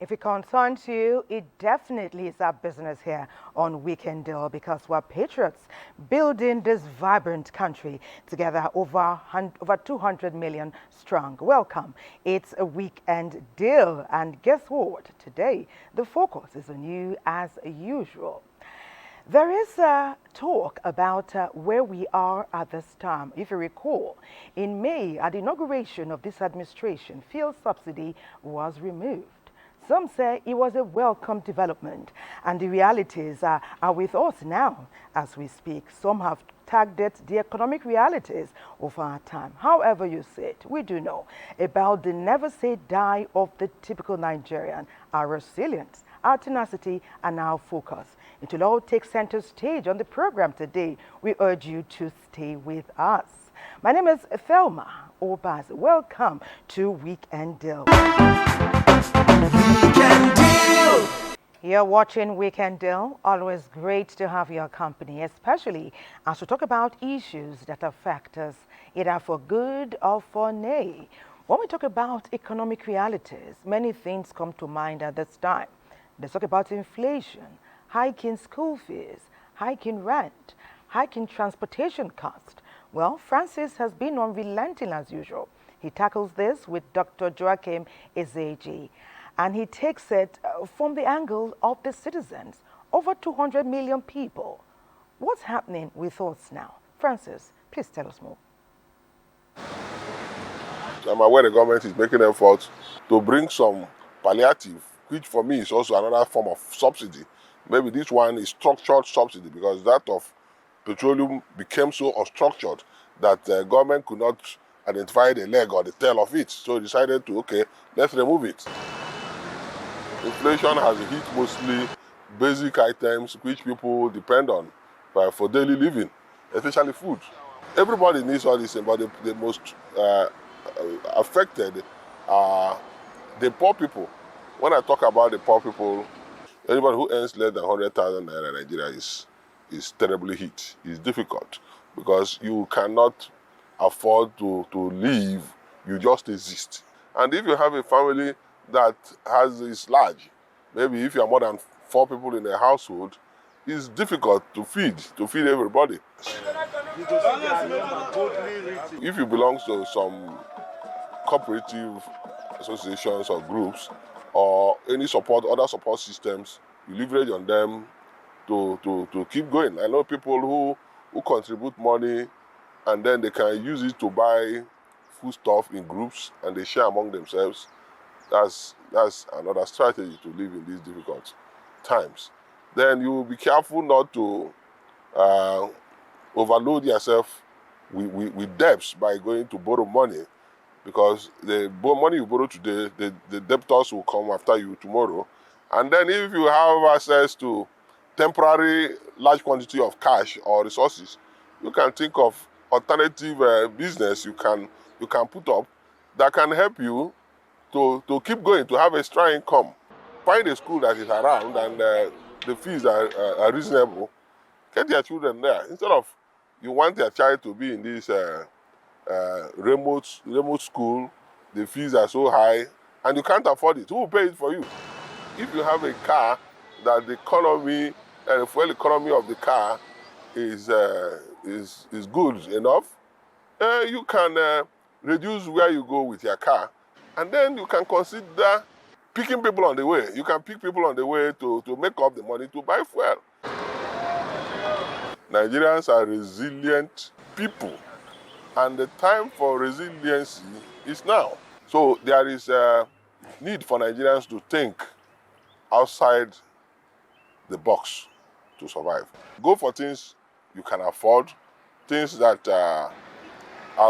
If it concerns you, it definitely is our business here on Weekend Deal, because we're patriots building this vibrant country together, over 200 million strong. Welcome. It's a Weekend Deal. And guess what? Today, the focus is on you as usual. There is talk about where we are at this time. If you recall, in May, at the inauguration of this administration, fuel subsidy was removed. Some say it was a welcome development, and the realities are with us now as we speak. Some have tagged it the economic realities of our time. However you say it, we do know about the never say die of the typical Nigerian, our resilience, our tenacity, and our focus. It will all take center stage on the program today. We urge you to stay with us. My name is Thelma Obaz. Welcome to Weekend Deal. Weekend Deal. You're watching Weekend Deal. Always great to have your company, especially as we talk about issues that affect us, either for good or for nay. When we talk about economic realities, many things come to mind at this time. Let's talk about inflation, hiking school fees, hiking rent, hiking transportation cost. Well, Francis has been unrelenting as usual. He tackles this with Dr. Joachim Ezeji, and he takes it from the angle of the citizens, over 200 million people. What's happening with us now? Francis, please tell us more. I'm aware the government is making efforts to bring some palliative, which for me is also another form of subsidy. Maybe this one is structured subsidy, because that of petroleum became so unstructured that the government could not identify the leg or the tail of it. So decided to, okay, let's remove it. Inflation has hit mostly basic items which people depend on for daily living, especially food. Everybody needs all this, but the most affected are the poor people. When I talk about the poor people, anybody who earns less than 100,000 naira in Nigeria is terribly hit. It's difficult because you cannot afford to live, you just exist. And if you have a family that is large, maybe if you are more than 4 people in a household, it's difficult to feed everybody. If you belong to some cooperative associations or groups or any other support systems, you leverage on them to keep going. I know people who contribute money and then they can use it to buy food stuff in groups and they share among themselves. That's another strategy to live in these difficult times. Then you will be careful not to overload yourself with debts by going to borrow money, because the money you borrow today, the debtors will come after you tomorrow. And then if you have access to temporary large quantity of cash or resources, you can think of alternative business you can put up that can help you to keep going, to have extra income. Find a school that is around and the fees are reasonable. Get your children there. Instead of you want your child to be in this remote school, the fees are so high and you can't afford it. Who will pay it for you? If you have a car that the economy and the fuel economy of the car is good enough, you can reduce where you go with your car, and then you can consider picking people on the way. You can pick people on the way to make up the money to buy fuel. Nigerians are resilient people, and the time for resiliency is now. So there is a need for Nigerians to think outside the box to survive. Go for things you can afford, things that are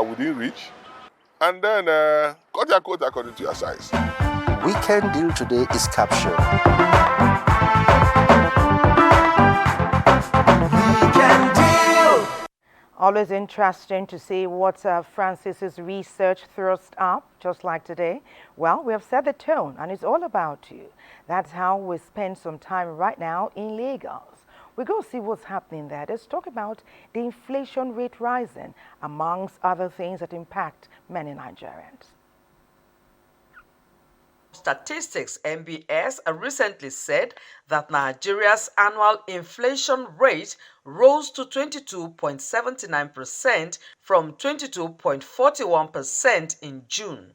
within reach, and then cut your coat according to your size. Weekend Deal today is captured. Weekend Deal! Always interesting to see what Francis's research thrust up, just like today. Well, we have set the tone, and it's all about you. That's how we spend some time right now in Lagos. We go see what's happening there. Let's talk about the inflation rate rising, amongst other things that impact many Nigerians. Statistics (NBS) recently said that Nigeria's annual inflation rate rose to 22.79% from 22.41% in June.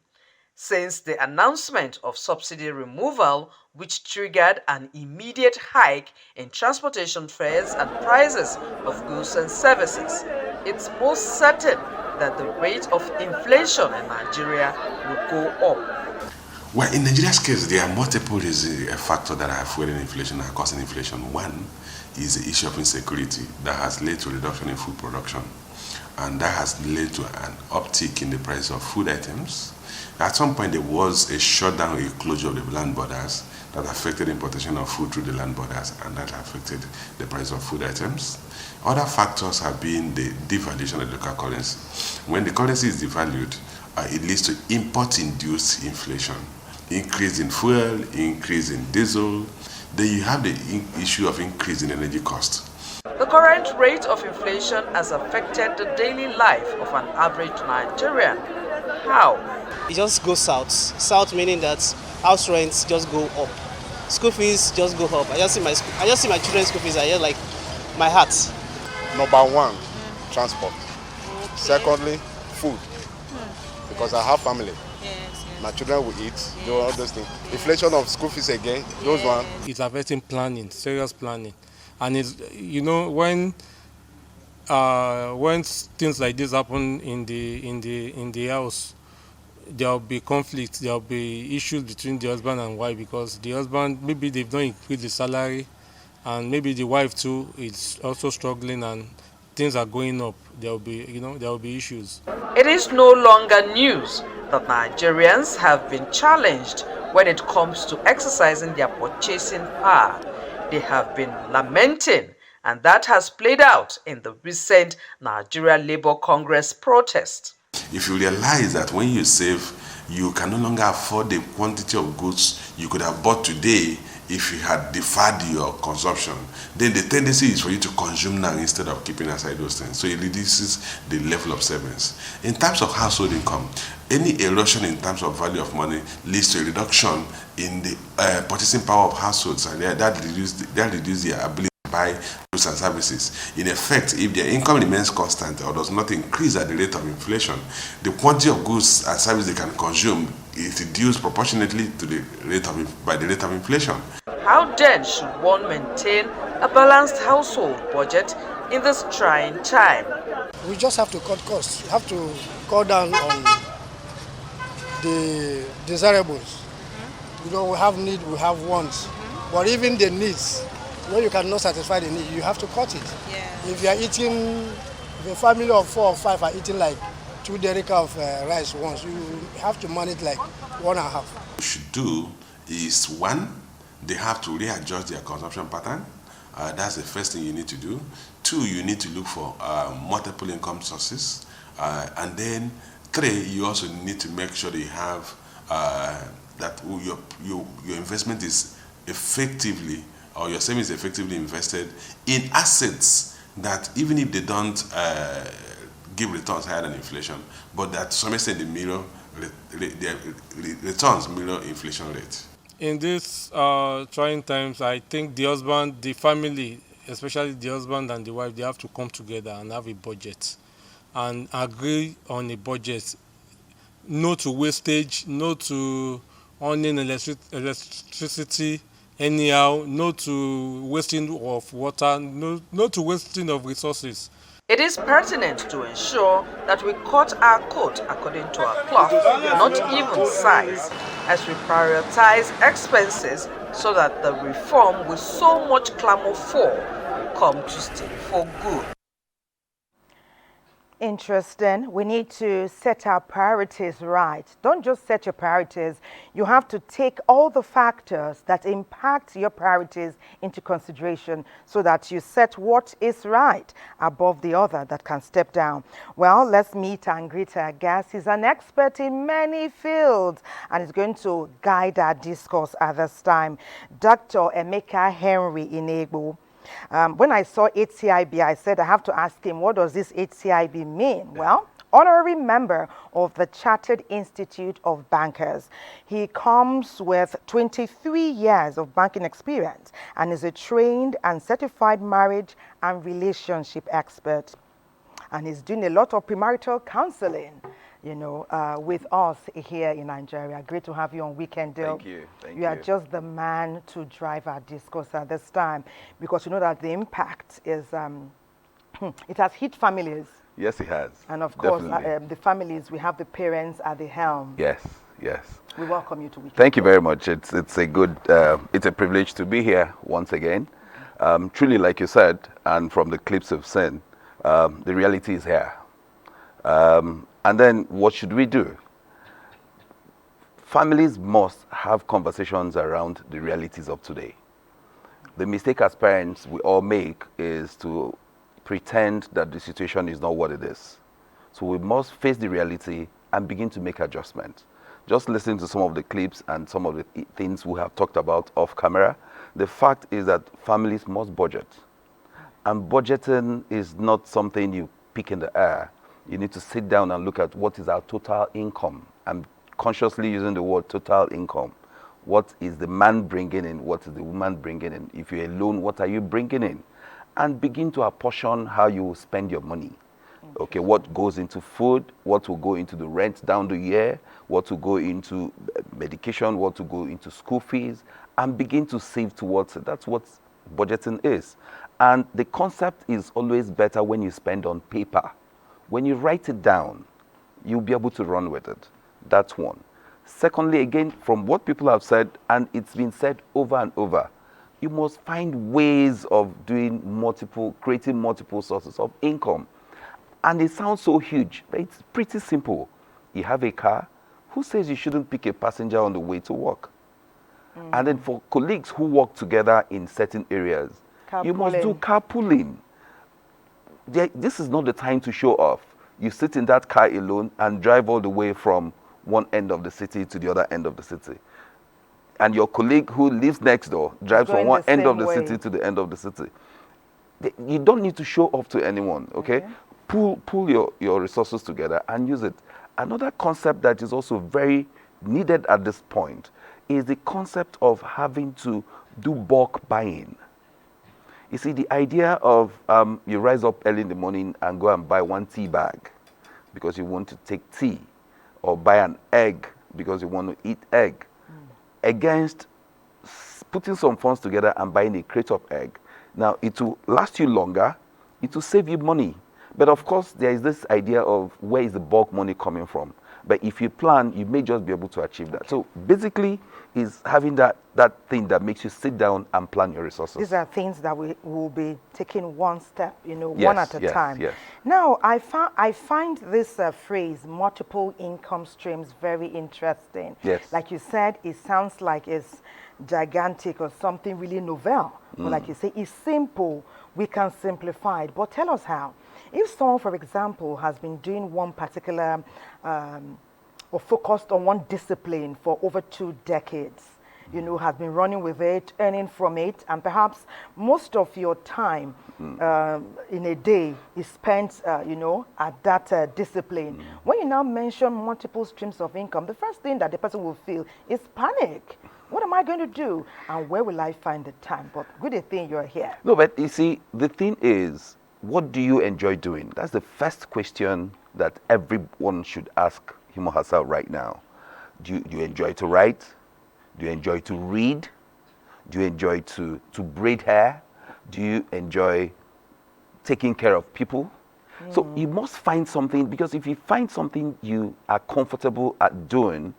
Since the announcement of subsidy removal, which triggered an immediate hike in transportation fares and prices of goods and services, it's most certain that the rate of inflation in Nigeria will go up. Well, in Nigeria's case, there are multiple factors that are fueling inflation and causing inflation. One is the issue of insecurity that has led to a reduction in food production, and that has led to an uptick in the price of food items. At some point, there was a shutdown, a closure of the land borders that affected importation of food through the land borders, and that affected the price of food items. Other factors have been the devaluation of the local currency. When the currency is devalued, it leads to import-induced inflation. Increase in fuel, increase in diesel. Then you have the issue of increase in energy cost. The current rate of inflation has affected the daily life of an average Nigerian. How? It just goes south. South meaning that house rents just go up. School fees just go up. I just see my children's school fees. I just like my heart. Number one, transport. Secondly, food. Because I have family. My children will eat, do all those things. Inflation of school fees again, those ones. It's affecting planning, serious planning. And it's, when things like this happen in the house, there'll be conflict, there'll be issues between the husband and wife, because the husband, maybe they've not increased the salary, and maybe the wife too is also struggling, and things are going up. There'll be issues. It is no longer news that Nigerians have been challenged when it comes to exercising their purchasing power. They have been lamenting, and that has played out in the recent Nigeria Labour Congress protest. If you realize that when you save, you can no longer afford the quantity of goods you could have bought today if you had deferred your consumption, then the tendency is for you to consume now instead of keeping aside those things. So it reduces the level of savings. In terms of household income, any erosion in terms of value of money leads to a reduction in the purchasing power of households, and that reduces their ability to buy goods and services. In effect, if their income remains constant or does not increase at the rate of inflation, the quantity of goods and services they can consume is reduced proportionately to by the rate of inflation. How then should one maintain a balanced household budget in this trying time? We just have to cut costs. We have to cut down on the desirables. We have need, we have wants. But even the needs, when you cannot satisfy the need, you have to cut it. Yeah. If a family of 4 or 5 are eating like 2 derica of rice once, you have to manage like 1.5. What you should do is, one, they have to readjust their consumption pattern. That's the first thing you need to do. 2, you need to look for multiple income sources. And then 3, you also need to make sure that you have that your investment is effectively, or your savings is effectively invested in assets that, even if they don't give returns higher than inflation, but that to some extent their returns mirror inflation rate. In these trying times, I think the husband, the family, especially the husband and the wife, they have to come together and have a budget and agree on a budget. No to wastage, no to owning electricity anyhow, no to wasting of water, no to wasting of resources. It is pertinent to ensure that we cut our coat according to our cloth, not even size. as we prioritize expenses so that the reform we so much clamor for will come to stay for good. Interesting. We need to set our priorities right. Don't just set your priorities. You have to take all the factors that impact your priorities into consideration so that you set what is right above the other that can step down. Well, let's meet and greet our guest. He's an expert in many fields and is going to guide our discourse at this time. Dr. Emeka Henry Inegbu. When I saw HCIB, I said I have to ask him, what does this HCIB mean? Well, honorary member of the Chartered Institute of Bankers. He comes with 23 years of banking experience and is a trained and certified marriage and relationship expert. And he's doing a lot of premarital counseling, with us here in Nigeria. Great to have you on Weekend Deal. Thank you. You are just the man to drive our discourse at this time, because you know that the impact is, it has hit families. Yes, it has. And of course, Definitely. the families, we have the parents at the helm. Yes. We welcome you to Weekend Thank you Deal. very much. It's a good, it's a privilege to be here once again. Truly, like you said, and from the clips we've seen, the reality is here. And then what should we do? Families must have conversations around the realities of today. The mistake as parents we all make is to pretend that the situation is not what it is. So we must face the reality and begin to make adjustments. Just listening to some of the clips and some of the things we have talked about off camera, the fact is that families must budget. And budgeting is not something you pick in the air. You need to sit down and look at what is our total income. I'm consciously using the word total income. What is the man bringing in? What is the woman bringing in? If you're alone, what are you bringing in? And begin to apportion how you spend your money. Okay, what goes into food, what will go into the rent down the year, what will go into medication, what will go into school fees, and begin to save towards it. That's what budgeting is. And the concept is always better when you spend on paper. When you write it down, you'll be able to run with it. That's one. Secondly, again, from what people have said, and it's been said over and over, you must find ways of creating multiple sources of income. And it sounds so huge, but it's pretty simple. You have a car. Who says you shouldn't pick a passenger on the way to work? And then for colleagues who work together in certain areas, you must do carpooling. This is not the time to show off. You sit in that car alone and drive all the way from one end of the city to the other end of the city. And your colleague who lives next door drives from one end of the city to the end of the city. You don't need to show off to anyone, okay? Pull your resources together and use it. Another concept that is also very needed at this point is the concept of having to do bulk buying. You see, the idea of you rise up early in the morning and go and buy one tea bag because you want to take tea, or buy an egg because you want to eat egg, against putting some funds together and buying a crate of egg. Now, it will last you longer, it will save you money. But of course, there is this idea of where is the bulk money coming from. But if you plan, you may just be able to achieve that. So basically, is having that thing that makes you sit down and plan your resources. These are things that we will be taking one step, one at a time. Yes. Now, I find this phrase, multiple income streams, very interesting. Yes. Like you said, it sounds like it's gigantic or something really novel. But like you say, it's simple. We can simplify it. But tell us how. If someone, for example, has been doing one particular or focused on one discipline for over 2 decades, has been running with it, earning from it, and perhaps most of your time in a day is spent, at that discipline. When you now mention multiple streams of income, the first thing that the person will feel is panic. What am I going to do? And where will I find the time? But good thing you're here. No, but you see, the thing is, what do you enjoy doing? That's the first question that everyone should ask him or herself right now. Do you enjoy to write? Do you enjoy to read? Do you enjoy to braid hair? Do you enjoy taking care of people? So you must find something, because if you find something you are comfortable at doing,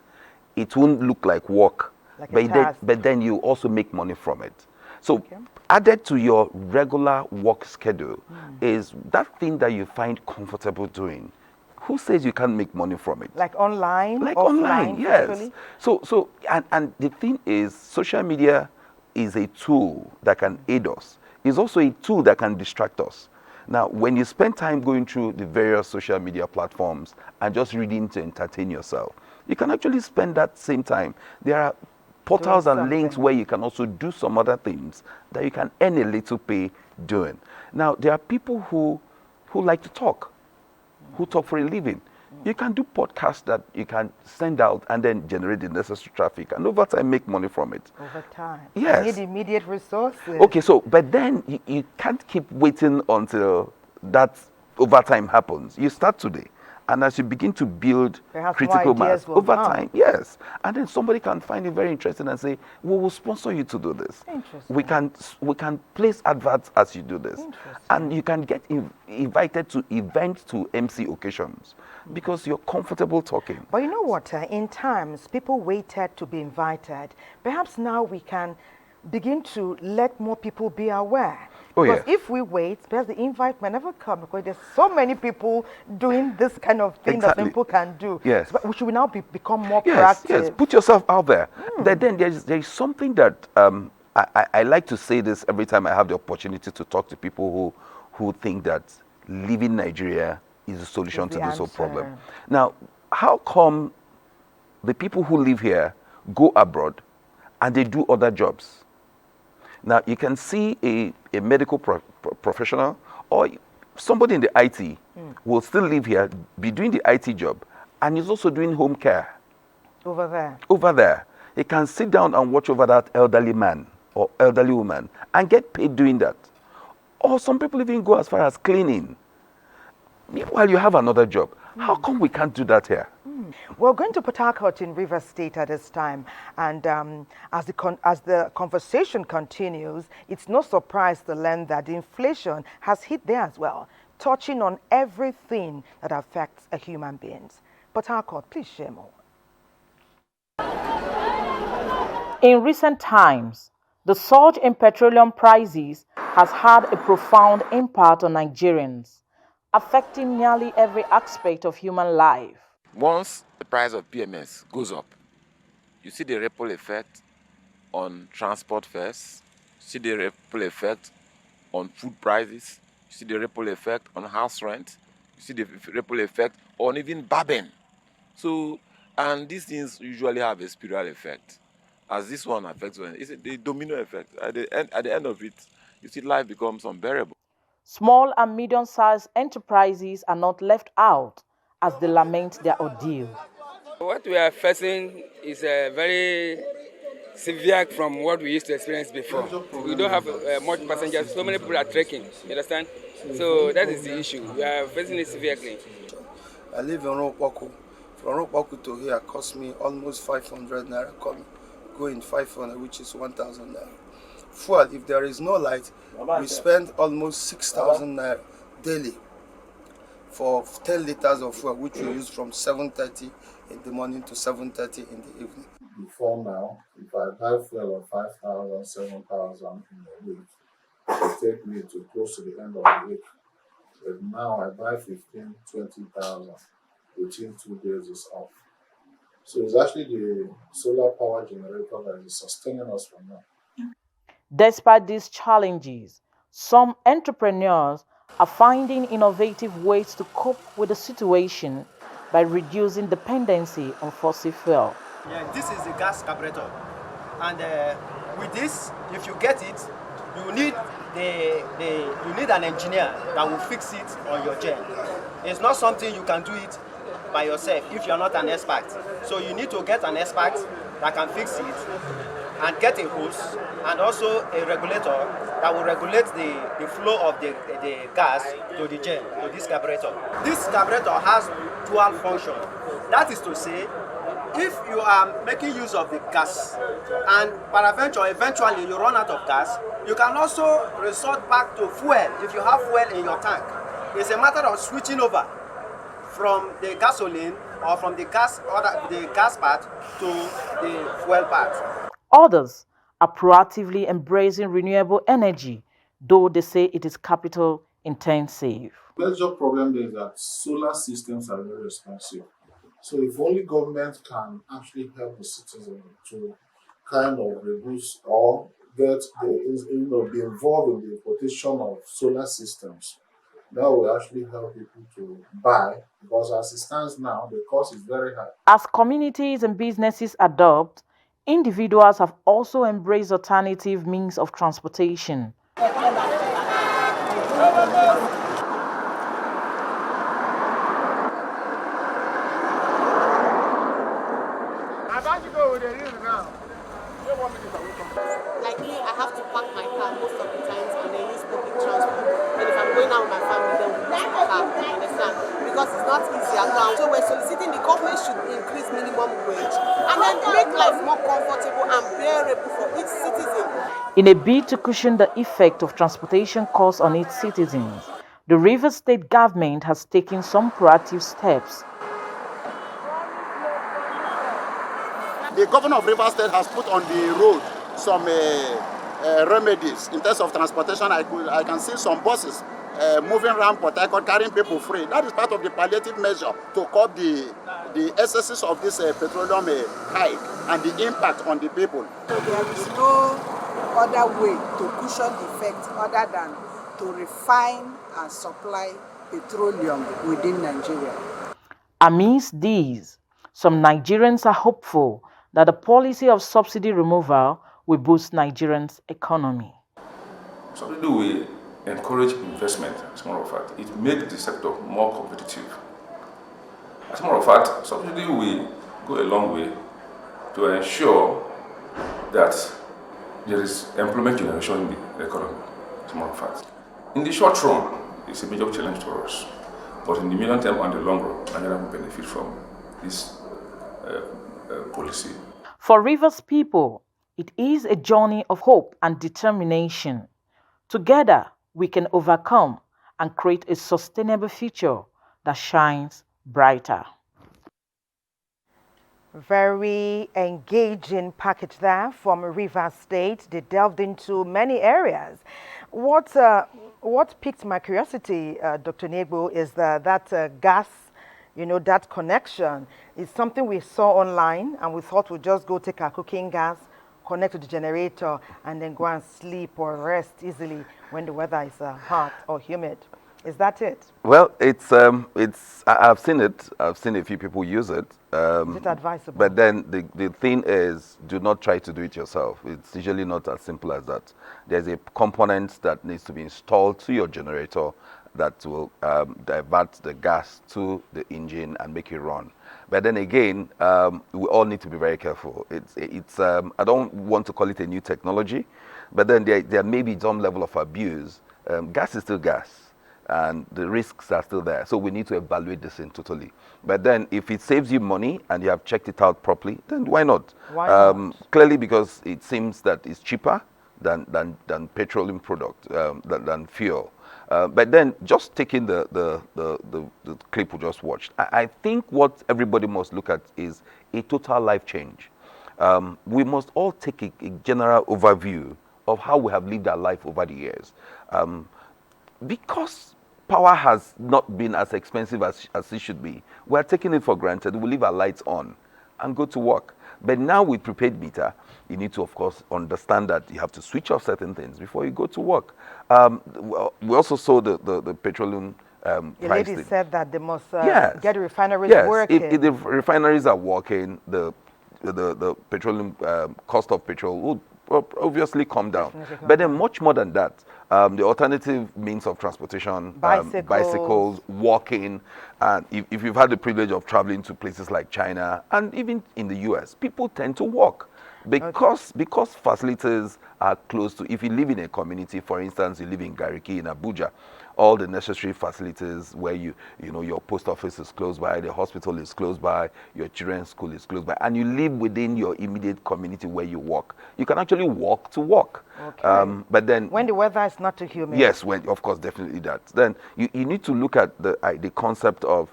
it won't look like work, Like a but task. but then you also make money from it. So added to your regular work schedule is that thing that you find comfortable doing. Who says you can't make money from it? Like online, Like offline, online, yes. physically? So and the thing is, social media is a tool that can aid us. It's also a tool that can distract us. Now, when you spend time going through the various social media platforms and just reading to entertain yourself, you can actually spend that same time. There are portals and links where you can also do some other things that you can earn a little pay doing. Now, there are people who like to talk, who talk for a living. You can do podcasts that you can send out and then generate the necessary traffic and over time make money from it. Over time. Yes. You need immediate resources. Okay, so, but then you can't keep waiting until that overtime happens. You start today. And as you begin to build Perhaps critical more ideas mass will over come. time, yes. And then somebody can find it very interesting and say, we will sponsor you to do this. Interesting. We can place adverts as you do this. And you can get invited to events to MC occasions because you're comfortable talking. But you know what? In times, people waited to be invited. Perhaps now we can begin to let more people be aware. Oh, because yeah. if we wait, perhaps the invite may never come because there's so many people doing this kind of thing that people can do. Yes. So we should now become more Yes, proactive. yes. Put yourself out there. Then there's something that I like to say this every time I have the opportunity to talk to people who think that leaving Nigeria is the solution to this whole problem. Now, how come the people who live here go abroad and they do other jobs? Now, you can see a medical professional or somebody in the IT will still live here, be doing the IT job, and he's also doing home care. Over there. Over there. He can sit down and watch over that elderly man or elderly woman and get paid doing that. Or some people even go as far as cleaning. Meanwhile, you have another job. How come we can't do that here? We're going to Port Harcourt in Rivers State at this time, and as the conversation continues, it's no surprise to learn that the inflation has hit there as well, touching on everything that affects a human being. Port Harcourt, please share more. In recent times, the surge in petroleum prices has had a profound impact on Nigerians, affecting nearly every aspect of human life. Once the price of PMS goes up, you see the ripple effect on transport fares, you see the ripple effect on food prices, you see the ripple effect on house rent, you see the ripple effect on even barbing. So, and these things usually have a spiral effect. As this one affects one, it's the domino effect. At the end of it, you see life becomes unbearable. Small and medium-sized enterprises are not left out as they lament their ordeal. What we are facing is very severe from what we used to experience before. We don't have much passengers, so many people are trekking, you understand? So that is the issue. We are facing it severely. I live in Ropaku. From Ropaku to here cost me almost 500 naira coming, going 500, which is 1,000 naira. Fuel, if there is no light, we spend almost 6,000 naira daily for 10 liters of fuel, which we use from 7:30 in the morning to 7:30 in the evening. Before now, if I buy fuel of 5,000, 7,000 in a week, it will take me to close to the end of the week. But now I buy 15, 20,000 within 2 days is off. So it's actually the solar power generator that is sustaining us from now. Despite these challenges, some entrepreneurs are finding innovative ways to cope with the situation by reducing dependency on fossil fuel. Yeah, this is the gas carburetor, and with this, if you get it, you need an engineer that will fix it on your gen. It's not something you can do it by yourself if you're not an expert. So you need to get an expert that can fix it, and get a hose and also a regulator that will regulate the flow of the gas to the gen, to this carburetor. This carburetor has dual function. That is to say, if you are making use of the gas and peradventure eventually you run out of gas, you can also resort back to fuel if you have fuel in your tank. It's a matter of switching over from the gasoline or from the gas part to the fuel part. Others are proactively embracing renewable energy, though they say it is capital intensive. Major problem is that solar systems are very expensive. So if only government can actually help the citizen to kind of reduce or get be involved in the importation of solar systems, that will actually help people to buy, because as it stands now, the cost is very high. As communities and businesses adopt, individuals have also embraced alternative means of transportation. Like me, I have to park my car most of the times and then use public transport. And if I'm going out with my family, then we use the car, you understand? Because it's not easy at all. So we're soliciting the government should increase minimum wage and then make life more comfortable and bearable for each citizen. In a bid to cushion the effect of transportation costs on its citizens, the Rivers State government has taken some proactive steps. The governor of Rivers State has put on the road some remedies in terms of transportation. I can see some buses moving around Port Harcourt carrying people free. That is part of the palliative measure to curb the excesses of this petroleum hike and the impact on the people. So there is no other way to cushion the effect other than to refine and supply petroleum within Nigeria. Amidst these, some Nigerians are hopeful that the policy of subsidy removal will boost Nigerians' economy. Subsidy will encourage investment, as a matter of fact. It makes the sector more competitive. As a matter of fact, subsidy will go a long way to ensure that there is employment generation in the economy, as a matter of fact. In the short run, it's a major challenge to us. But in the medium term and the long run, Nigeria will benefit from this policy. For Rivers people, it is a journey of hope and determination. Together, we can overcome and create a sustainable future that shines brighter. Very engaging package there from Rivers State. They delved into many areas. What piqued my curiosity, Dr. Negbo, is that gas, that connection is something we saw online, and we thought we'd just go take our cooking gas, connect to the generator, and then go and sleep or rest easily when the weather is hot or humid. Is that it? Well, I've seen it. I've seen a few people use it. Is it advisable? But then the thing is, do not try to do it yourself. It's usually not as simple as that. There's a component that needs to be installed to your generator that will divert the gas to the engine and make it run. But then again, we all need to be very careful. I don't want to call it a new technology, but then there may be some level of abuse. Gas is still gas, and the risks are still there. So we need to evaluate this in totally. But then if it saves you money and you have checked it out properly, then why not? Why not? Clearly because it seems that it's cheaper than petroleum product, than fuel. But then just taking the clip we just watched, I think what everybody must look at is a total life change. We must all take a general overview of how we have lived our life over the years. Because power has not been as expensive as it should be, we are taking it for granted. We leave our lights on and go to work. But now with prepaid meter, you need to, of course, understand that you have to switch off certain things before you go to work. We also saw the petroleum The price lady thing. said that they must Yes. get the refineries Yes, working. if the refineries are working, the petroleum cost of petrol would obviously come down. But then much more than that, the alternative means of transportation, bicycles, walking, and if you've had the privilege of traveling to places like China and even in the US, people tend to walk. Because facilities are close to, if you live in a community, for instance, you live in Gariki in Abuja, all the necessary facilities where your post office is close by, the hospital is close by, your children's school is close by, and you live within your immediate community where you work. You can actually walk to work. Okay. But then when the weather is not too humid. Yes, of course, definitely that. Then you need to look at the concept of,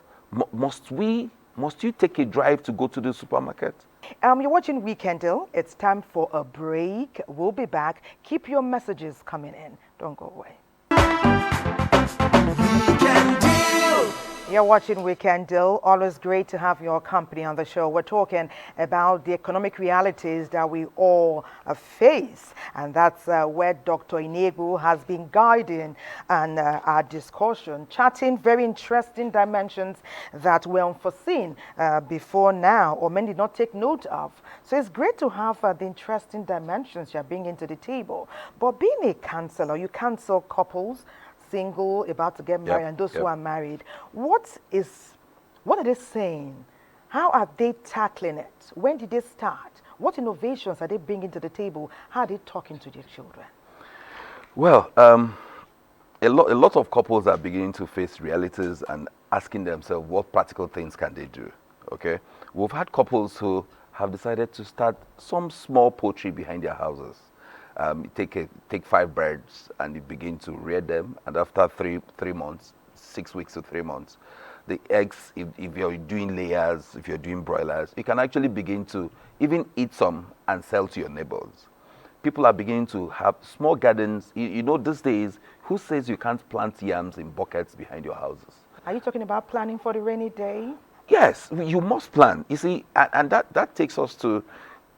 must we Must you take a drive to go to the supermarket? You're watching Weekend Deal. It's time for a break. We'll be back. Keep your messages coming in. Don't go away. You're watching Weekend Deal. Always great to have your company on the show. We're talking about the economic realities that we all face. And that's where Dr. Inegbu has been guiding and our discussion, chatting very interesting dimensions that were unforeseen before now, or many did not take note of. So it's great to have the interesting dimensions you're bringing to the table. But being a counselor, you counsel couples, single, about to get married, and those who are married. What are they saying? How are they tackling it? When did they start? What innovations are they bringing to the table? How are they talking to their children? Well, a lot of couples are beginning to face realities and asking themselves what practical things can they do. Okay, we've had couples who have decided to start some small poultry behind their houses. Take 5 birds and you begin to rear them, and after 3 months, 6 weeks to 3 months, the eggs, if you're doing layers, if you're doing broilers, you can actually begin to even eat some and sell to your neighbors. People are beginning to have small gardens. You know, these days, who says you can't plant yams in buckets behind your houses? Are you talking about planning for the rainy day? Yes, you must plan. You see, and that takes us to,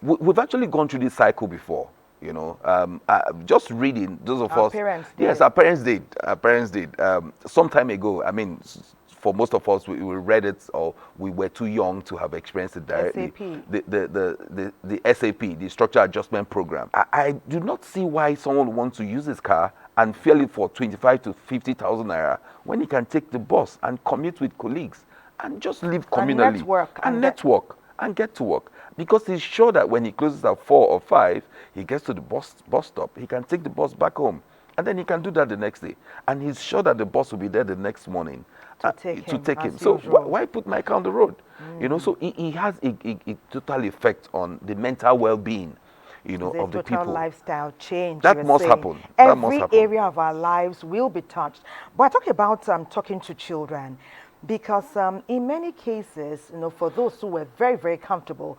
we've actually gone through this cycle before. You know, just reading, those of us. Parents did. Yes, our parents did. Our parents did. Some time ago, I mean, for most of us, we read it, or we were too young to have experienced it directly. SAP. The SAP, the Structure Adjustment Program. I do not see why someone wants to use his car and fuel it for 25 to 50,000 naira when he can take the bus and commute with colleagues and just live communally. And network and get to work. Because he's sure that when he closes at 4 or 5, he gets to the bus stop, he can take the bus back home. And then he can do that the next day. And he's sure that the bus will be there the next morning to take him. So why put my car on the road? You know, so he has a total effect on the mental well-being, you know, of the people. Total lifestyle change. That must happen. Every area of our lives will be touched. But I talk about talking to children. Because in many cases, you know, for those who were very, very comfortable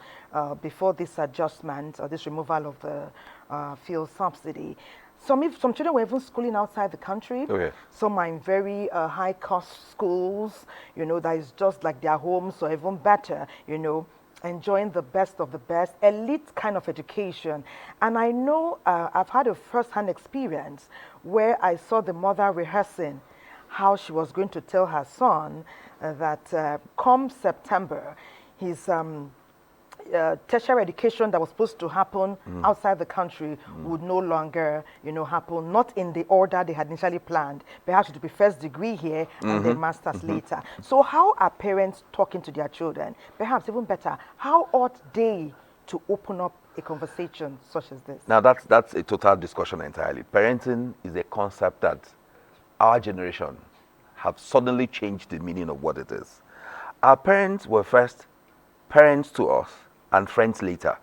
before this adjustment or this removal of the fuel subsidy, some children were even schooling outside the country. Okay. Some are in very high-cost schools, you know, that is just like their homes or even better, you know, enjoying the best of the best, elite kind of education. And I know I've had a first-hand experience where I saw the mother rehearsing how she was going to tell her son that come September, his tertiary education that was supposed to happen outside the country would no longer, you know, happen, not in the order they had initially planned. Perhaps it would be first degree here and then master's later. So how are parents talking to their children? Perhaps even better, how ought they to open up a conversation such as this? Now that's a total discussion entirely. Parenting is a concept that our generation have suddenly changed the meaning of what it is. Our parents were first parents to us and friends later.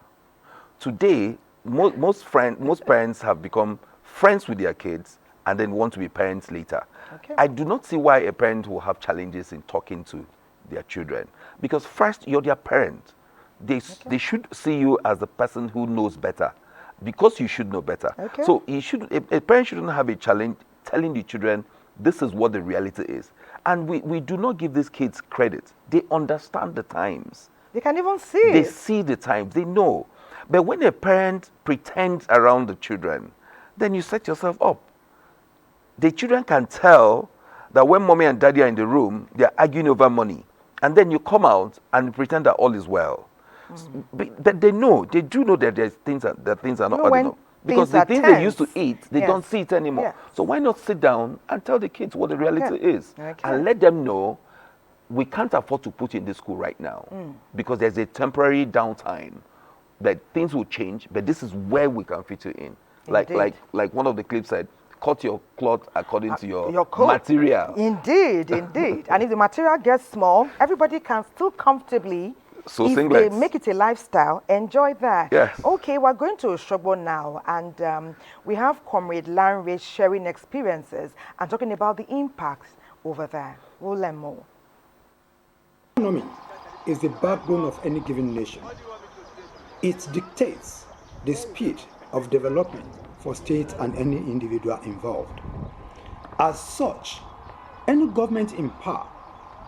Today, most parents have become friends with their kids and then want to be parents later. Okay. I do not see why a parent will have challenges in talking to their children, because first, you're their parent. They should see you as the person who knows better, because you should know better. Okay. So a parent shouldn't have a challenge telling the children this is what the reality is. And we do not give these kids credit. They understand the times. They can even see They it. see the times. They know. But when a parent pretends around the children, then you set yourself up. The children can tell that when mommy and daddy are in the room, they're arguing over money. And then you come out and pretend that all is well. But they know, they do know that things are not ordinary. Because the things they used to eat, they don't see it anymore. Yes. So why not sit down and tell the kids what the reality is? Okay. And let them know we can't afford to put you in this school right now because there's a temporary downtime that things will change, but this is where we can fit you in. Like one of the clips said, cut your cloth according to your material. Indeed, indeed. And if the material gets small, everybody can still comfortably, So if singlets. they make it a lifestyle, enjoy that. Yes. Okay, we're going to Osogbo now, and we have Comrade Lanre sharing experiences and talking about the impacts over there. We'll learn more. Economy is the backbone of any given nation. It dictates the speed of development for states and any individual involved. As such, any government in power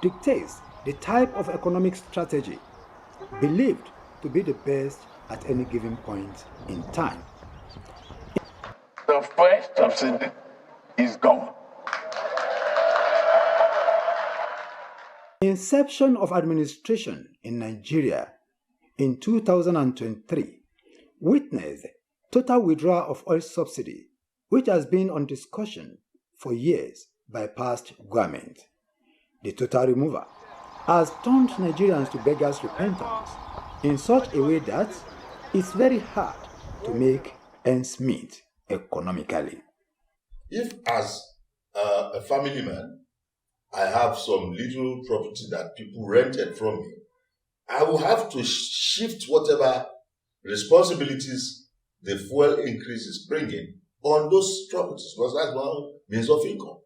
dictates the type of economic strategy believed to be the best at any given point in time. The first subsidy is gone. The inception of administration in Nigeria in 2023 witnessed total withdrawal of oil subsidy, which has been on discussion for years by past government. The total removal has turned Nigerians to beggars' repentance in such a way that it's very hard to make ends meet economically. If as a family man, I have some little property that people rented from me, I will have to shift whatever responsibilities the fuel increase is bringing on those properties, because that's one means of income.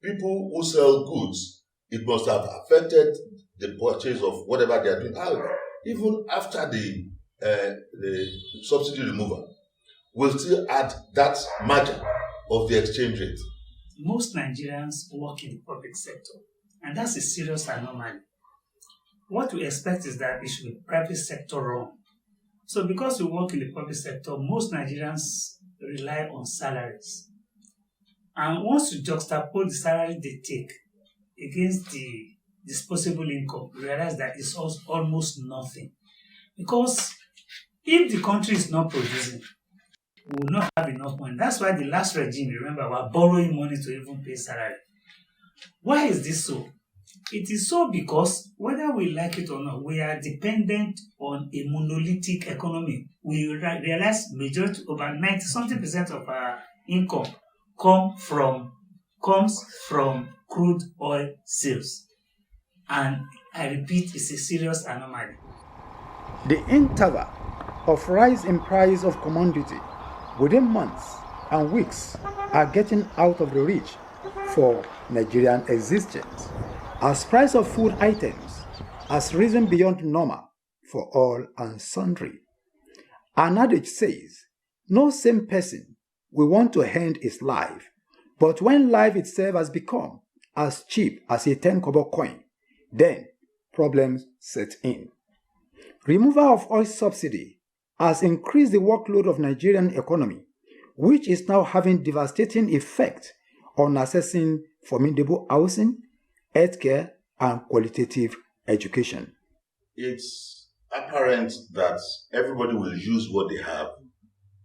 People who sell goods, it must have affected the purchase of whatever they are doing. However, even after the subsidy removal, we'll still add that margin of the exchange rate. Most Nigerians work in the public sector, and that's a serious anomaly. What we expect is that it should be private sector run. So because we work in the public sector, most Nigerians rely on salaries. And once you juxtapose the salary they take against the disposable income, you realize that it's almost nothing. Because if the country is not producing, we will not have enough money. That's why the last regime, remember, were borrowing money to even pay salary. Why is this so? It is so because, whether we like it or not, we are dependent on a monolithic economy. We realize majority, over 90-something% of our income comes from crude oil sales. And I repeat, it's a serious anomaly. The interval of rise in price of commodity within months and weeks are getting out of the reach for Nigerian existence, as price of food items has risen beyond normal for all and sundry. An adage says, no same person will want to end his life, but when life itself has become as cheap as a 10-kobo coin, then problems set in. Removal of oil subsidy has increased the workload of Nigerian economy, which is now having devastating effect on accessing formidable housing, healthcare, and qualitative education. It's apparent that everybody will use what they have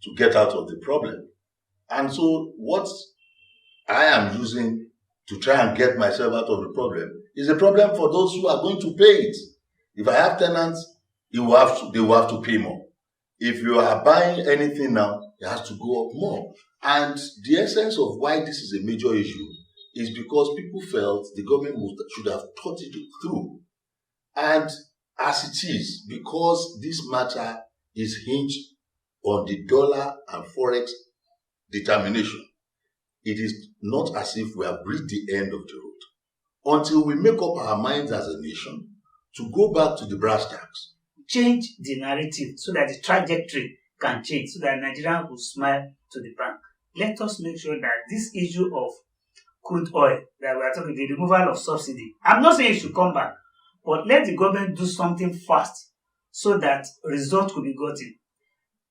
to get out of the problem. And so what I am using to try and get myself out of the problem is a problem for those who are going to pay it. If I have tenants, they will have to pay more. If you are buying anything now, it has to go up more. And the essence of why this is a major issue is because people felt the government should have thought it through. And as it is, because this matter is hinged on the dollar and forex determination, it is not as if we have reached the end of the road. Until we make up our minds as a nation to go back to the brass tacks. Change the narrative so that the trajectory can change, so that Nigerians will smile to the bank. Let us make sure that this issue of crude oil that we are talking, the removal of subsidy, I'm not saying it should come back, but let the government do something fast so that results could be gotten.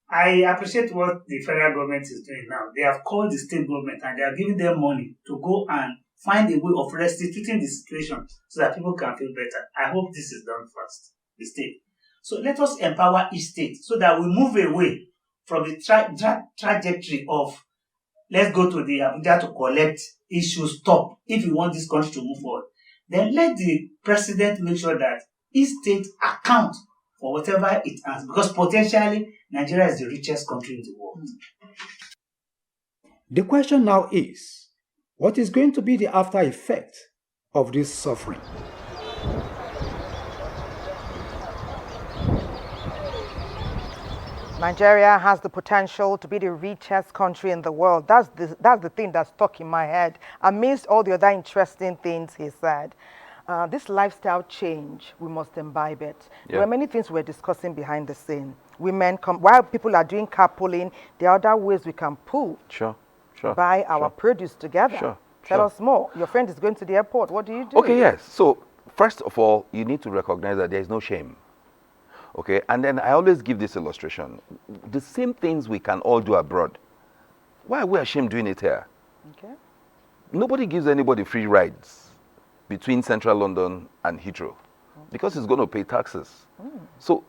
I appreciate what the federal government is doing now. They have called the state government and they are giving them money to go and find a way of restituting the situation so that people can feel better. I hope this is done fast, the state. So let us empower each state so that we move away from the trajectory of let's go to the Abuja to collect issues, stop, if you want this country to move forward. Then let the president make sure that each state account for whatever it has, because potentially Nigeria is the richest country in the world. The question now is, what is going to be the after effect of this suffering? Nigeria has the potential to be the richest country in the world. That's the thing that stuck in my head amidst all the other interesting things he said. this lifestyle change, we must imbibe it. Yeah. There are many things we're discussing behind the scene. Women come, while people are doing carpooling, there are other ways we can pull. Sure. Buy our produce together. Tell us more. Your friend is going to the airport. What do you do? Okay, yes. So, first of all, you need to recognize that there is no shame. Okay, and then I always give this illustration. The same things we can all do abroad. Why are we ashamed doing it here? Okay. Nobody gives anybody free rides between Central London and Heathrow because it's going to pay taxes. So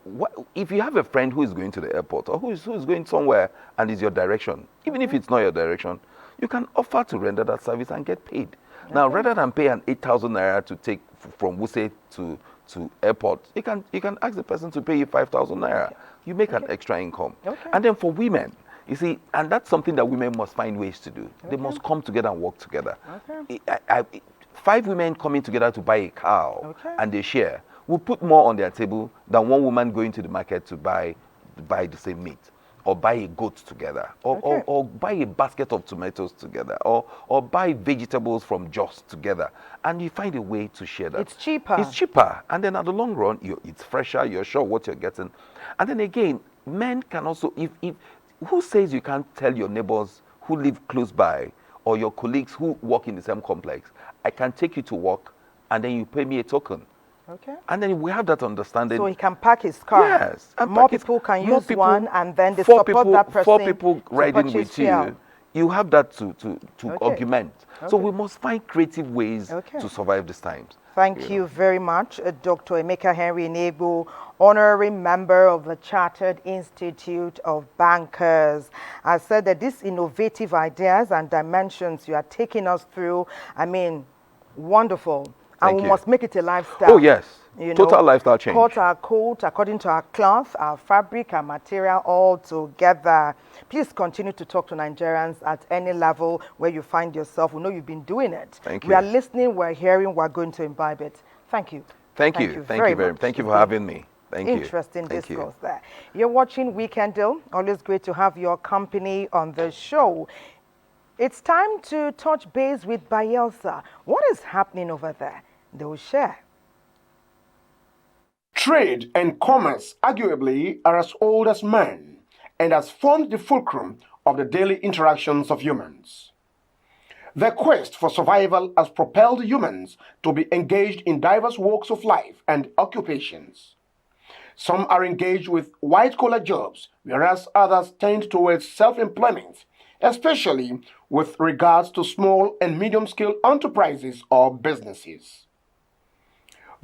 if you have a friend who is going to the airport or who is going somewhere and is your direction, even if it's not your direction, you can offer to render that service and get paid. Now, rather than pay an 8,000 naira to take from Wuse to airport, you can ask the person to pay you 5,000 naira. You make an extra income. And then for women, you see, and that's something that women must find ways to do. They must come together and work together. 5 women coming together to buy a cow and they share will put more on their table than one woman going to the market to buy the same meat, or buy a goat together, or buy a basket of tomatoes together, or buy vegetables from Jos together. And you find a way to share that. It's cheaper. It's cheaper. And then at the long run, it's fresher, you're sure what you're getting. And then again, men can also, if who says you can't tell your neighbors who live close by or your colleagues who work in the same complex, I can take you to work and then you pay me a token. Okay. And then we have that understanding. So he can park his car. Yes. And more people can use one, and then they support that person. 4 people riding with you. You have that to augment. So we must find creative ways to survive these times. Thank you very much, Dr. Emeka Henry Enegbu, honorary member of the Chartered Institute of Bankers. I said that these innovative ideas and dimensions you are taking us through, I mean, wonderful. And we must make it a lifestyle. Oh, yes. Total lifestyle change. Cut our coat according to our cloth, our fabric, our material, all together. Please continue to talk to Nigerians at any level where you find yourself. We know you've been doing it. Thank you. We are listening, we're hearing, we're going to imbibe it. Thank you. Thank you very much. Thank you for having me. Thank you. Interesting discourse there. You're watching Weekend Deal. Always great to have your company on the show. It's time to touch base with Bayelsa. What is happening over there? They will share. Trade and commerce arguably are as old as man and has formed the fulcrum of the daily interactions of humans. The quest for survival has propelled humans to be engaged in diverse walks of life and occupations. Some are engaged with white-collar jobs, whereas others tend towards self-employment, especially with regards to small and medium-scale enterprises or businesses.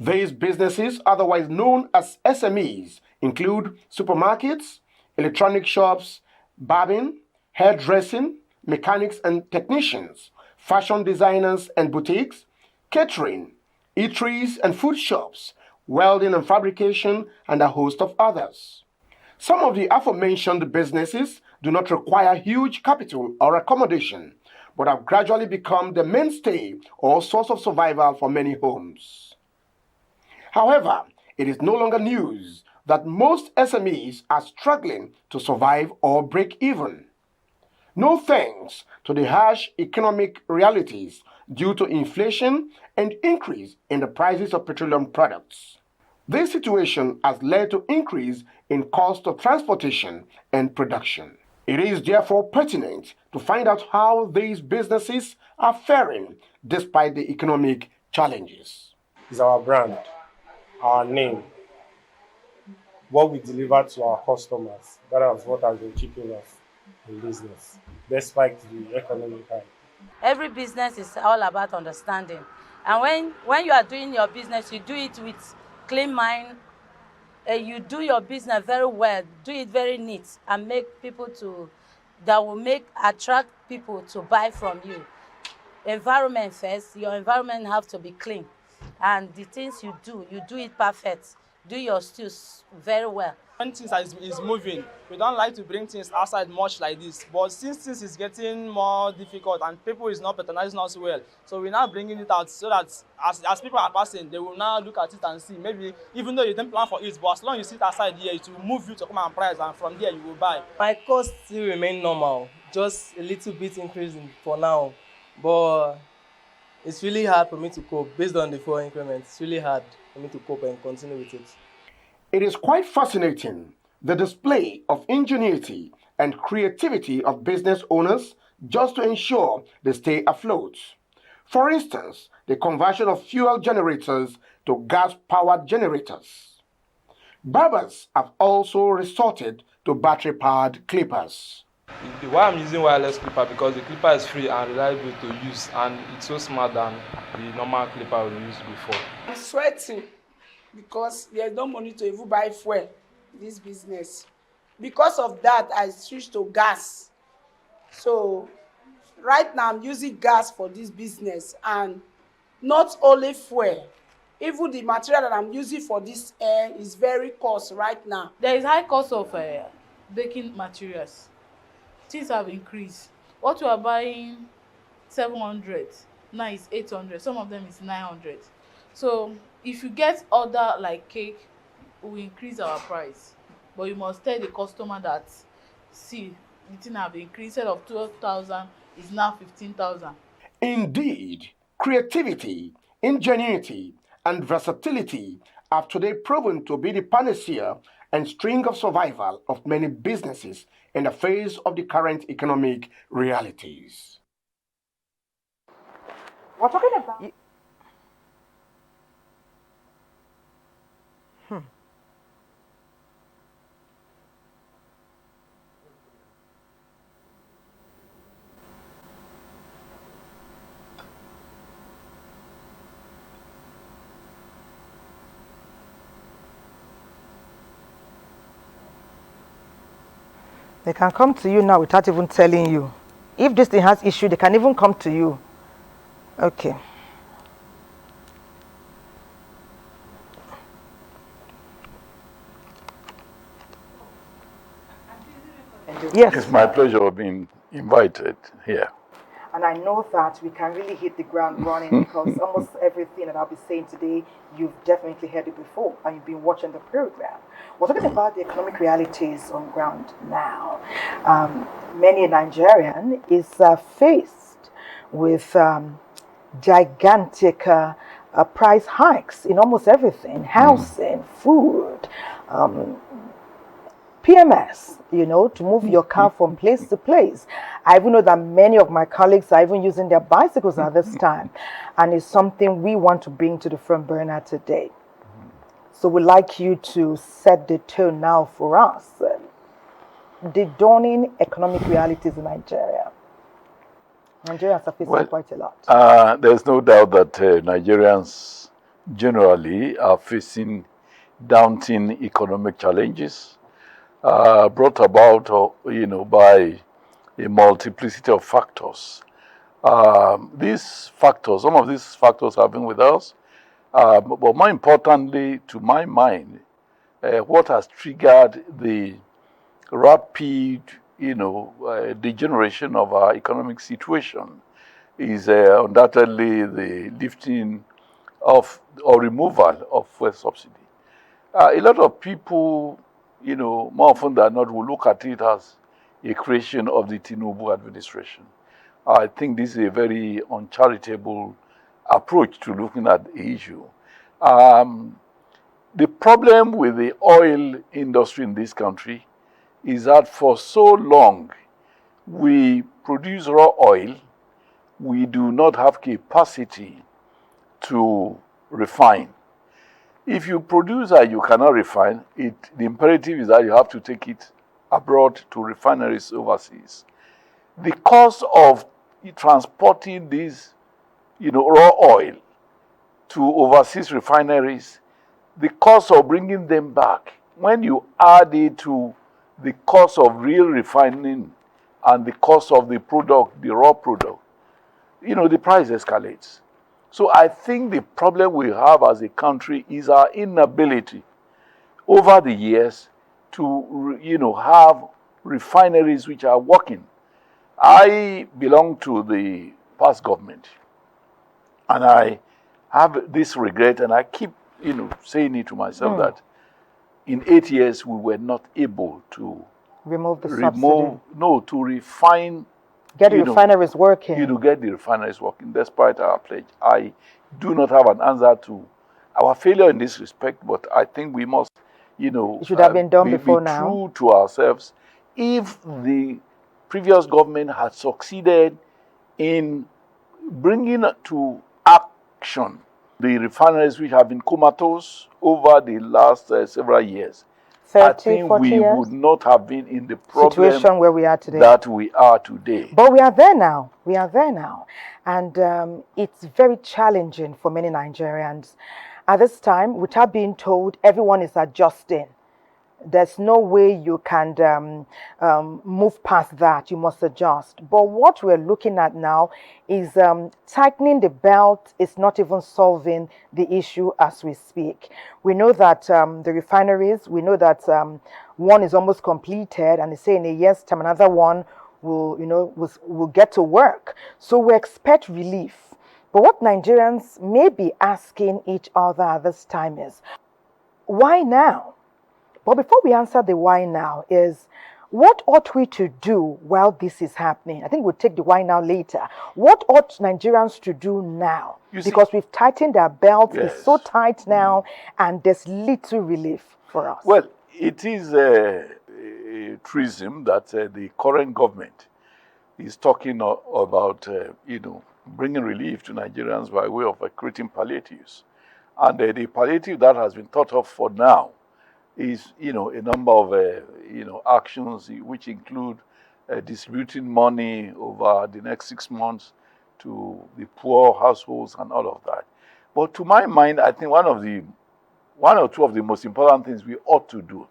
These businesses, otherwise known as SMEs, include supermarkets, electronic shops, barbing, hairdressing, mechanics and technicians, fashion designers and boutiques, catering, eateries and food shops, welding and fabrication, and a host of others. Some of the aforementioned businesses do not require huge capital or accommodation, but have gradually become the mainstay or source of survival for many homes. However, it is no longer news that most SMEs are struggling to survive or break even. No thanks to the harsh economic realities due to inflation and increase in the prices of petroleum products. This situation has led to increase in cost of transportation and production. It is therefore pertinent to find out how these businesses are faring despite the economic challenges. It's our brand, our name, what we deliver to our customers. That is what has been keeping us in business, despite the economic high. Every business is all about understanding. And when you are doing your business, you do it with clean mind. You do your business very well, do it very neat, and make people that will attract people to buy from you. Environment first, your environment have to be clean. And the things you do it perfect. Do your stews very well. When things is moving, we don't like to bring things outside much like this. But since things is getting more difficult and people is not patronizing us well, so we're now bringing it out so that as people are passing, they will now look at it and see. Maybe even though you didn't plan for it, but as long as you sit outside here, it will move you to come and price, and from there you will buy. My cost still remain normal, just a little bit increasing for now. But It's really hard for me to cope based on the 4 increments. It's really hard for me to cope and continue with it. It is quite fascinating, the display of ingenuity and creativity of business owners just to ensure they stay afloat. For instance, the conversion of fuel generators to gas-powered generators. Barbers have also resorted to battery-powered clippers. Why I'm using wireless clipper, because the clipper is free and reliable to use, and it's so smart than the normal clipper we used before. I'm sweating because there's no money to even buy fuel in this business. Because of that, I switched to gas. So right now I'm using gas for this business, and not only fuel, even the material that I'm using for this is very cost right now. There is high cost of baking materials. Things have increased. What you are buying 700 now is 800. Some of them is 900. So if you get order like cake, we increase our price. But you must tell the customer that, see, the thing have increased. Instead of 12,000, is now 15,000. Indeed, creativity, ingenuity, and versatility have today proven to be the panacea and string of survival of many businesses in the face of the current economic realities. We're talking about... They can come to you now without even telling you. If this thing has issue, they can even come to you. Okay. Yes. It's my pleasure of being invited here. And I know that we can really hit the ground running because almost everything that I'll be saying today, you've definitely heard it before and you've been watching the program. We're talking about the economic realities on ground now. Many Nigerian is faced with gigantic price hikes in almost everything: housing, food, PMS, to move your car from place to place. I even know that many of my colleagues are even using their bicycles at this time. And it's something we want to bring to the front burner today. So we'd like you to set the tone now for us. The dawning economic realities in Nigeria. Nigerians are facing quite a lot. There's no doubt that Nigerians generally are facing daunting economic challenges brought about, by a multiplicity of factors. Some of these factors have been with us, but more importantly, to my mind, what has triggered the rapid, degeneration of our economic situation is undoubtedly the lifting of or removal of fuel subsidy. A lot of people, more often than not, will look at it as a creation of the Tinubu administration. I think this is a very uncharitable approach to looking at the issue. The problem with the oil industry in this country is that for so long we produce raw oil, we do not have capacity to refine. If you produce and you cannot refine it, the imperative is that you have to take it abroad to refineries overseas. The cost of transporting this, raw oil to overseas refineries, the cost of bringing them back, when you add it to the cost of real refining and the cost of the product, the raw product, the price escalates. So I think the problem we have as a country is our inability over the years to, have refineries which are working. I belong to the past government, and I have this regret, and I keep, saying it to myself that in 8 years we were not able to remove the subsidy. to refine Get the refineries working. Get the refineries working despite our pledge. I do not have an answer to our failure in this respect, but I think we must, it should have been done before now. Be true to ourselves. If the previous government had succeeded in bringing to action the refineries which have been comatose over the last several years, 30, I think 40 we years? would not have been in the problem situation where we are today. that we are today. But we are there now. We are there now. And it's very challenging for many Nigerians. At this time, without being told, everyone is adjusting. There's no way you can move past that. You must adjust. But what we're looking at now is tightening the belt is not even solving the issue as we speak. We know that the refineries, we know that one is almost completed, and they say in a year's time another one will get to work. So we expect relief. But what Nigerians may be asking each other at this time is, why now? But before we answer the why now is, what ought we to do while this is happening? I think we'll take the why now later. What ought Nigerians to do now? Because we've tightened our belts. Yes. It's so tight now, and there's little relief for us. Well, it is a truism that the current government is talking about, bringing relief to Nigerians by way of creating palliatives. And the palliative that has been thought of for now is, a number of, actions which include distributing money over the next 6 months to the poor households and all of that. But to my mind, I think one or two of the most important things we ought to do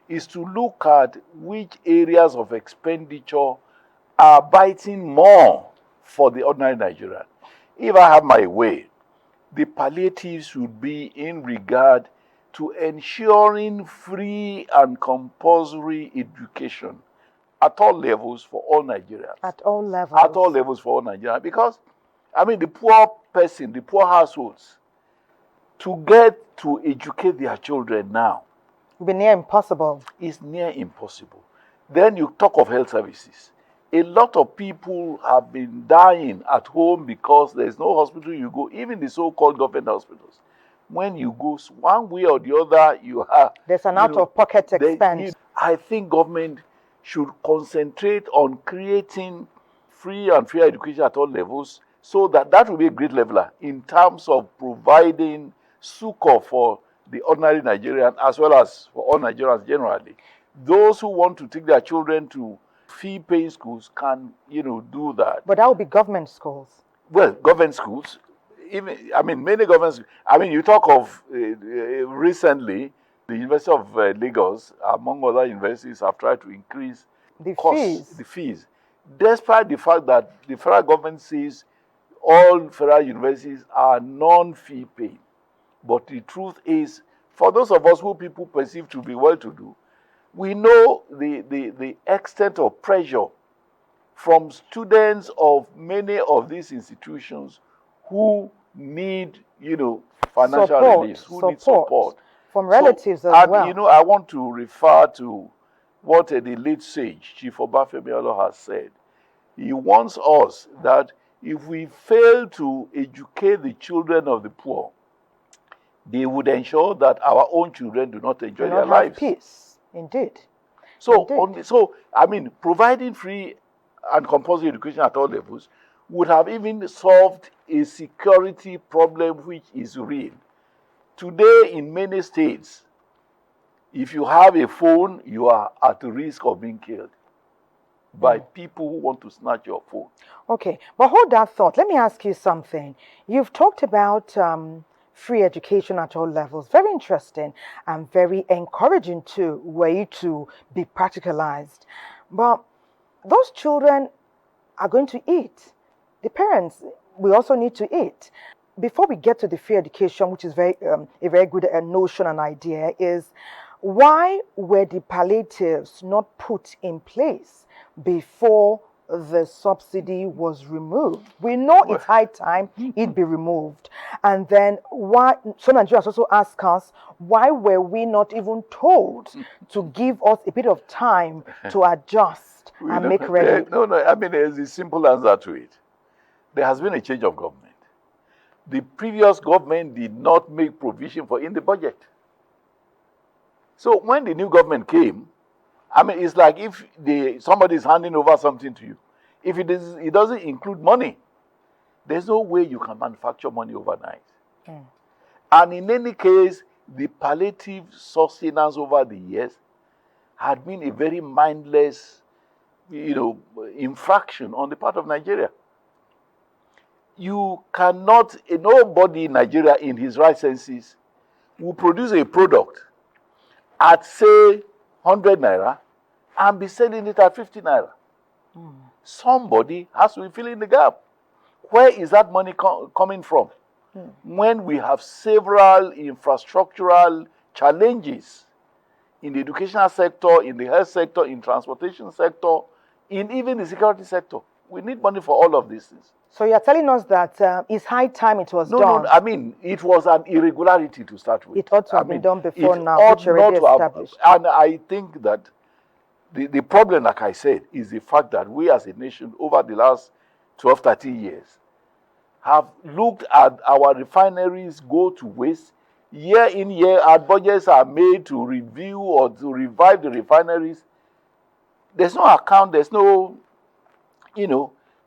is to look at which areas of expenditure are biting more for the ordinary Nigerian. If I have my way, the palliatives should be in regard to ensuring free and compulsory education at all levels for all Nigerians. At all levels. At all levels for all Nigerians. Because, the poor person, the poor households, to get to educate their children now, it will be near impossible. It's near impossible. Then you talk of health services. A lot of people have been dying at home because there's no hospital you go, even the so-called government hospitals. When you go one way or the other, you have... There's an out-of-pocket expense. I think government should concentrate on creating free and fair education at all levels, so that will be a great leveler in terms of providing succor for the ordinary Nigerian as well as for all Nigerians generally. Those who want to take their children to fee-paying schools can, do that. But that would be government schools. Well, government schools, many governments. You talk of recently, the University of Lagos, among other universities, have tried to increase the fees, despite the fact that the federal government says all federal universities are non-fee paying. But the truth is, for those of us who people perceive to be well-to-do, we know the extent of pressure from students of many of these institutions who need, financial relief, who need support. From relatives as well. I want to refer to what the late sage, Chief Obafemi Awolowo, has said. He warns us that if we fail to educate the children of the poor, they would ensure that our own children do not enjoy their lives. Peace. Indeed. Providing free and compulsory education at all levels would have even solved a security problem which is real. Today, in many states, if you have a phone, you are at risk of being killed by people who want to snatch your phone. Okay, but hold that thought. Let me ask you something. You've talked about free education at all levels. Very interesting and very encouraging too, way to be practicalized. But those children are going to eat. The parents, we also need to eat. Before we get to the free education, which is a very good notion and idea, is why were the palliatives not put in place before the subsidy was removed? We know it's high time it be removed. And then why, some Nigerians also ask us, why were we not even told to give us a bit of time to adjust? invest and make ready? No, I mean, there's a simple answer to it. There has been a change of government. The previous government did not make provision for in the budget. So when the new government came, I mean, it's like if somebody is handing over something to you. If it doesn't include money, there's no way you can manufacture money overnight. And in any case, the palliative sustenance over the years had been a very mindless, infraction on the part of Nigeria. You cannot, nobody in Nigeria in his right senses will produce a product at, say, 100 naira and be selling it at 50 naira. Somebody has to be filling the gap. Where is that money coming from? When we have several infrastructural challenges in the educational sector, in the health sector, in transportation sector, in even the security sector. We need money for all of these things. So you're telling us that it's high time it was done? No, I mean, it was an irregularity to start with. It ought to have been done before now, which already established. And I think that the problem, like I said, is the fact that we as a nation, over the last 12, 13 years, have looked at our refineries go to waste. Year in, year out, budgets are made to review or to revive the refineries. There's no account, there's no,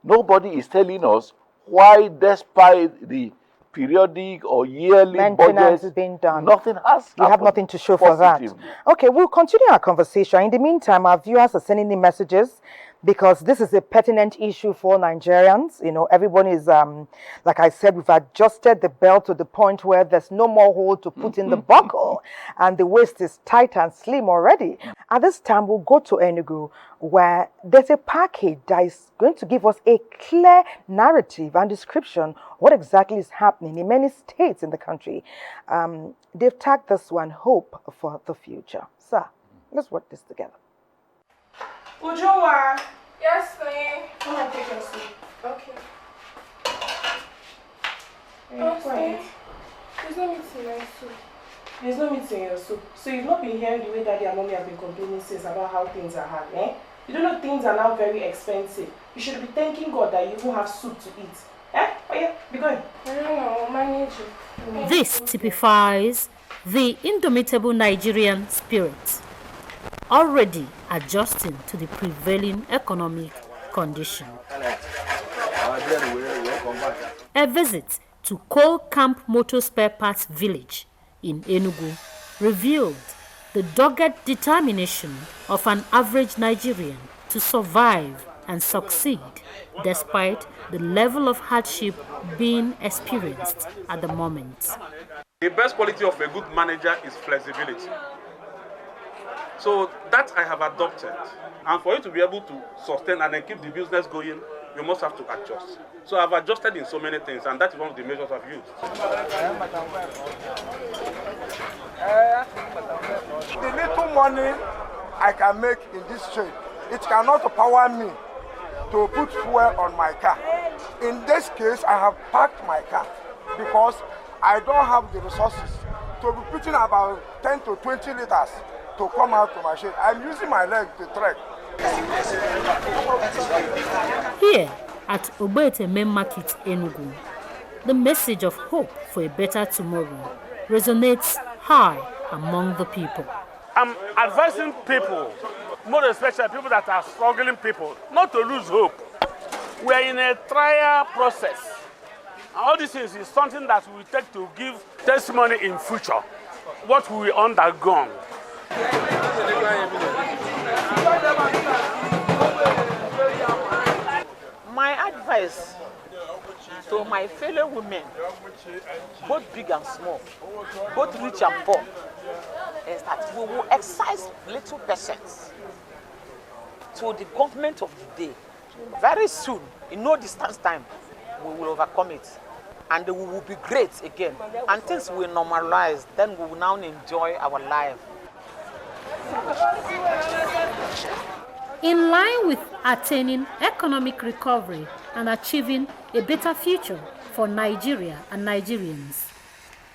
nobody is telling us why, despite the periodic or yearly budgets, is being done. Nothing has happened. We have nothing to show for that. Okay, we'll continue our conversation. In the meantime, our viewers are sending in messages because this is a pertinent issue for Nigerians. Everyone is, like I said, we've adjusted the belt to the point where there's no more hole to put in the buckle, and the waist is tight and slim already. At this time, we'll go to Enugu, where there's a package that is going to give us a clear narrative and description what exactly is happening in many states in the country. They've tagged this one, Hope for the Future. Sir, let's work this together. Ujunwa. Yes, Queen. Come and take your seat. Okay. Okay. There's no meat in my soup. There's no meat in your soup. So you've not been hearing the way Daddy and Mommy have been complaining since about how things are hard, eh? You don't know things are now very expensive. You should be thanking God that you even have soup to eat. Eh? Oh yeah, be going. I don't know, manage it. This typifies the indomitable Nigerian spirit, already adjusting to the prevailing economic condition. A visit to Coal Camp Motor Spare Parts Village in Enugu revealed the dogged determination of an average Nigerian to survive and succeed despite the level of hardship being experienced at the moment. The best quality of a good manager is flexibility. So that I have adopted. And for you to be able to sustain and then keep the business going, you must have to adjust. So I've adjusted in so many things, and that is one of the measures I've used. The little money I can make in this trade, it cannot power me to put fuel on my car. In this case, I have parked my car because I don't have the resources to be putting about 10 to 20 liters to come out to my shed. I'm using my leg to trek. Here at Obete Main Market, Enugu, the message of hope for a better tomorrow resonates high among the people. I'm advising people, more especially people that are struggling people, not to lose hope. We are in a trial process. All these things is something that we take to give testimony in future, what we undergone. My advice to my fellow women, both big and small, both rich and poor, is that we will exercise little patience to the government of the day. Very soon, in no distance time, we will overcome it. And we will be great again. And things will normalize, then we will now enjoy our life. In line with attaining economic recovery and achieving a better future for Nigeria and Nigerians,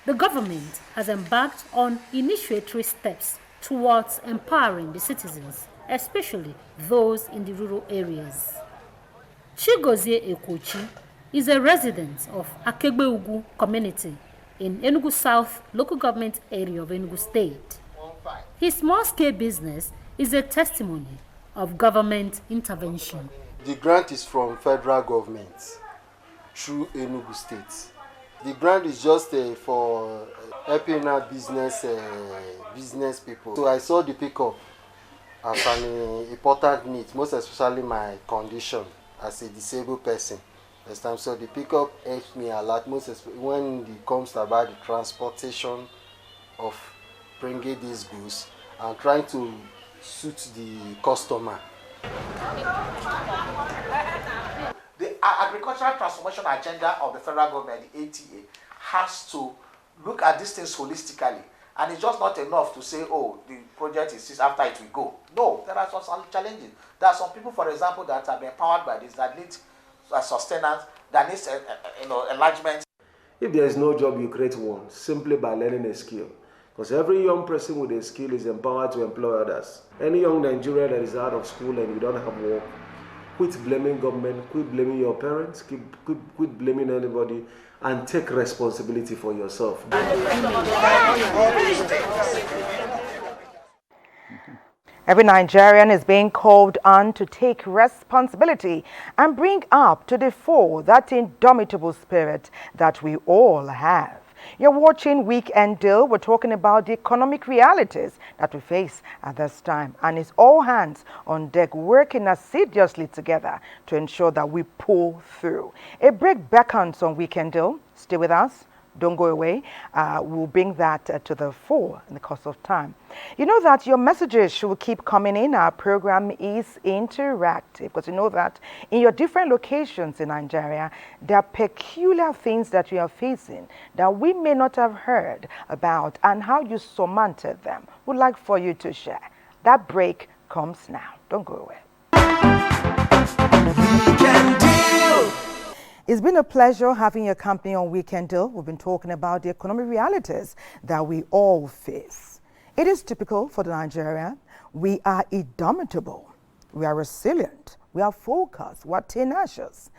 the government has embarked on initiatory steps towards empowering the citizens especially those in the rural areas. Chigozie Ekochi is a resident of Akegbeugu community in Enugu South local government area of Enugu State. His small-scale business is a testimony of government intervention. The grant is from federal government through Enugu State. The grant is just for helping out business people. So I saw the pickup as an important need, most especially my condition as a disabled person. So the pickup helps me a lot, most especially when it comes about the transportation of bringing these goods and trying to suit the customer. The agricultural transformation agenda of the federal government, the NTA, has to look at these things holistically. And it's just not enough to say, oh, the project is this, after it will go. No, there are some challenges. There are some people, for example, that have been empowered by this, that need sustenance, that needs enlargement. If there is no job, you create one, simply by learning a skill. Because every young person with a skill is empowered to employ others. Any young Nigerian that is out of school and you don't have work, quit blaming government, quit blaming your parents, quit blaming anybody, and take responsibility for yourself. Every Nigerian is being called on to take responsibility and bring up to the fore that indomitable spirit that we all have. You're watching Weekend Deal. We're talking about the economic realities that we face at this time. And it's all hands on deck working assiduously together to ensure that we pull through. A break beckons on Weekend Deal. Stay with us. Don't go away. We'll bring that to the fore in the course of time. You know that your messages should keep coming in. Our program is interactive because you know that in your different locations in Nigeria, there are peculiar things that you are facing that we may not have heard about and how you surmounted them. We'd like for you to share. That break comes now. Don't go away. Weekend Deal. It's been a pleasure having your company on Weekend Deal. We've been talking about the economic realities that we all face. It is typical for the Nigerian. We are indomitable. We are resilient. We are focused. We are tenacious.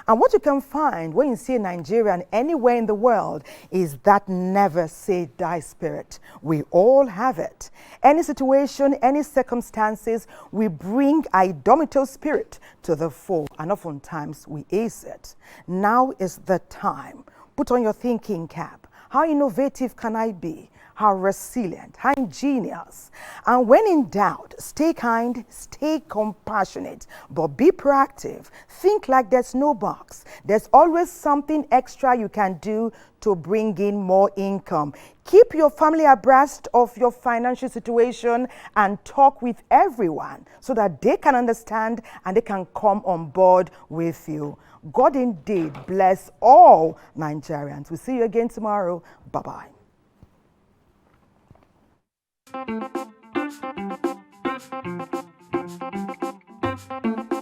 And what you can find when you see a Nigerian anywhere in the world is that never say die spirit. We all have it. Any situation, any circumstances, we bring our indomitable spirit to the fore, and oftentimes we ace it. Now is the time. Put on your thinking cap. How innovative can I be? How resilient, how ingenious. And when in doubt, stay kind, stay compassionate, but be proactive. Think like there's no box. There's always something extra you can do to bring in more income. Keep your family abreast of your financial situation and talk with everyone so that they can understand and they can come on board with you. God indeed bless all Nigerians. We'll see you again tomorrow. Bye-bye. Thank you.